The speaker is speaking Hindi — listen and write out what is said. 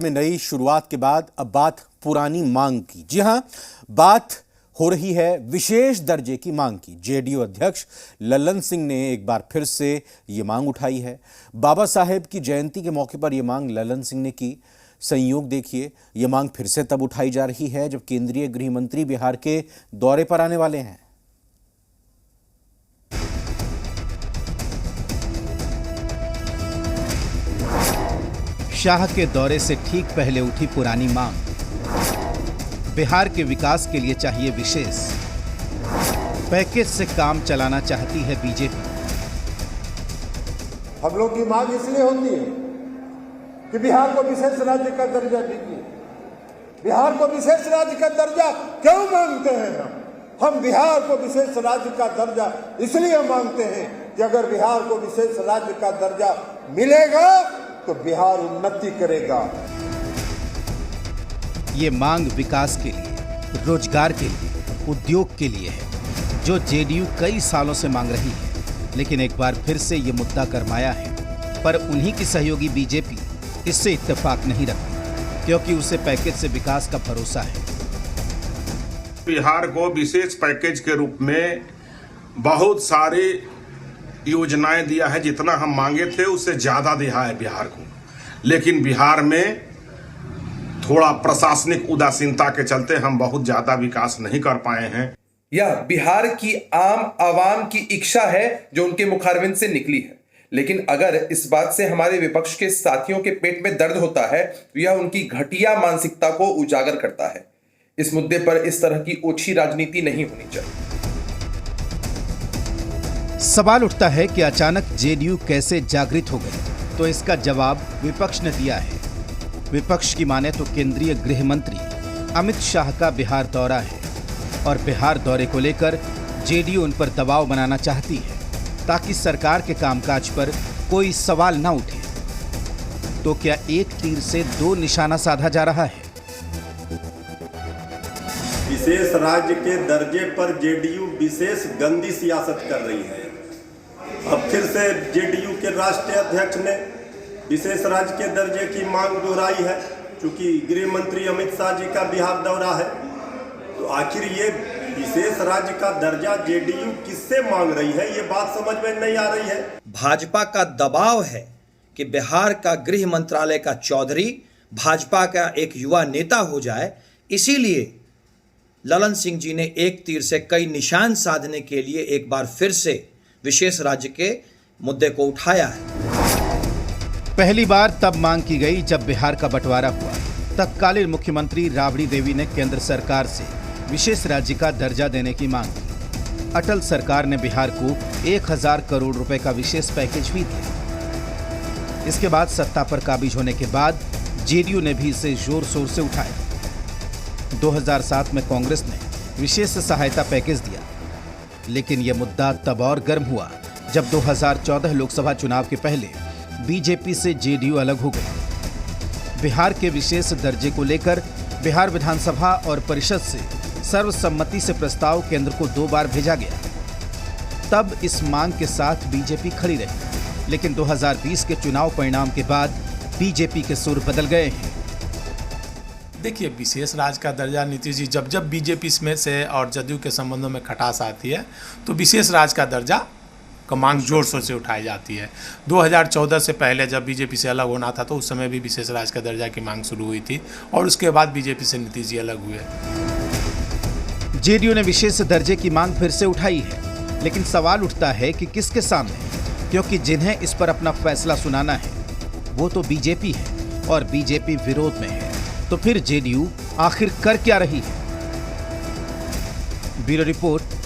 में नई शुरुआत के बाद अब बात पुरानी मांग की। जी हां, बात हो रही है विशेष दर्जे की मांग की। जेडीयू अध्यक्ष लल्लन सिंह ने एक बार फिर से ये मांग उठाई है। बाबा साहेब की जयंती के मौके पर यह मांग लल्लन सिंह ने की। संयोग देखिए, यह मांग फिर से तब उठाई जा रही है जब केंद्रीय गृह मंत्री बिहार के दौरे पर आने वाले हैं। शाह के दौरे से ठीक पहले उठी पुरानी मांग। बिहार के विकास के लिए चाहिए विशेष पैकेज से काम चलाना चाहती है बीजेपी। हम लोग की मांग इसलिए होती है कि बिहार को विशेष राज्य का दर्जा दीजिए। बिहार को विशेष राज्य का दर्जा क्यों मांगते हैं हम बिहार को विशेष राज्य का दर्जा इसलिए मांगते हैं कि अगर बिहार को विशेष राज्य का दर्जा मिलेगा तो बिहार उन्नति करेगा। ये मांग विकास के लिए, रोजगार के लिए, उद्योग के लिए है, जो जेडीयू कई सालों से मांग रही है। लेकिन एक बार फिर से ये मुद्दा गरमाया है, पर उन्हीं की सहयोगी बीजेपी इससे इत्तेफाक नहीं रखती, क्योंकि उसे पैकेज से विकास का भरोसा है। बिहार को विशेष पैकेज के रूप में बहुत सारे योजनाएं दिया है। जितना हम मांगे थे उससे ज्यादा दिया है बिहार को, लेकिन बिहार में थोड़ा प्रशासनिक उदासीनता के चलते हम बहुत ज्यादा विकास नहीं कर पाए हैं। यह बिहार की आम आवाम की इच्छा है जो उनके मुखारबिंद से निकली है। लेकिन अगर इस बात से हमारे विपक्ष के साथियों के पेट में दर्द होता है तो यह उनकी घटिया मानसिकता को उजागर करता है। इस मुद्दे पर इस तरह की ओछी राजनीति नहीं होनी चाहिए। सवाल उठता है कि अचानक जेडीयू कैसे जागृत हो गई, तो इसका जवाब विपक्ष ने दिया है। विपक्ष की माने तो केंद्रीय गृह मंत्री अमित शाह का बिहार दौरा है और बिहार दौरे को लेकर जेडीयू उन पर दबाव बनाना चाहती है ताकि सरकार के कामकाज पर कोई सवाल न उठे। तो क्या एक तीर से दो निशाना साधा जा रहा है? विशेष राज्य के दर्जे पर जेडीयू विशेष गंदी सियासत कर रही है। अब फिर से जेडीयू के राष्ट्रीय अध्यक्ष ने विशेष राज्य के दर्जे की मांग दोहराई है। चूंकि गृह मंत्री अमित शाह जी का बिहार दौरा है, तो आखिर ये विशेष राज्य का दर्जा जेडीयू किससे मांग रही है, ये बात समझ में नहीं आ रही है। भाजपा का दबाव है कि बिहार का गृह मंत्रालय का चौधरी भाजपा का एक युवा नेता हो जाए, इसीलिए ललन सिंह जी ने एक तीर से कई निशान साधने के लिए एक बार फिर से विशेष राज्य के मुद्दे को उठाया है। पहली बार तब मांग की गई जब बिहार का बंटवारा हुआ। तत्कालीन मुख्यमंत्री राबड़ी देवी ने केंद्र सरकार से विशेष राज्य का दर्जा देने की मांग की। अटल सरकार ने बिहार को 1000 करोड़ रुपए का विशेष पैकेज भी दिया। इसके बाद सत्ता पर काबिज होने के बाद जेडीयू ने भी इसे जोर शोर से उठाया। 2007 में कांग्रेस ने विशेष सहायता पैकेज दिया, लेकिन यह मुद्दा तब और गर्म हुआ जब 2014 लोकसभा चुनाव के पहले बीजेपी से जेडीयू अलग हो गई। बिहार के विशेष दर्जे को लेकर बिहार विधानसभा और परिषद से सर्वसम्मति से प्रस्ताव केंद्र को 2 बार भेजा गया। तब इस मांग के साथ बीजेपी खड़ी रही, लेकिन 2020 के चुनाव परिणाम के बाद बीजेपी के सुर बदल गए हैं। देखिए, विशेष राज्य का दर्जा नीतीश जी जब बीजेपी में से और जदयू के संबंधों में खटास आती है तो विशेष राज्य का दर्जा का मांग जोर शोर से उठाई जाती है। 2014 से पहले जब बीजेपी से अलग होना था तो उस समय भी विशेष राज्य का दर्जा की मांग शुरू हुई थी और उसके बाद बीजेपी से नीतीश जी अलग हुए। जेडीयू ने विशेष दर्जे की मांग फिर से उठाई है, लेकिन सवाल उठता है कि किसके सामने, क्योंकि जिन्हें इस पर अपना फैसला सुनाना है वो तो बीजेपी है और बीजेपी विरोध में है। तो फिर जेडीयू आखिर कर क्या रही है? Bureau report,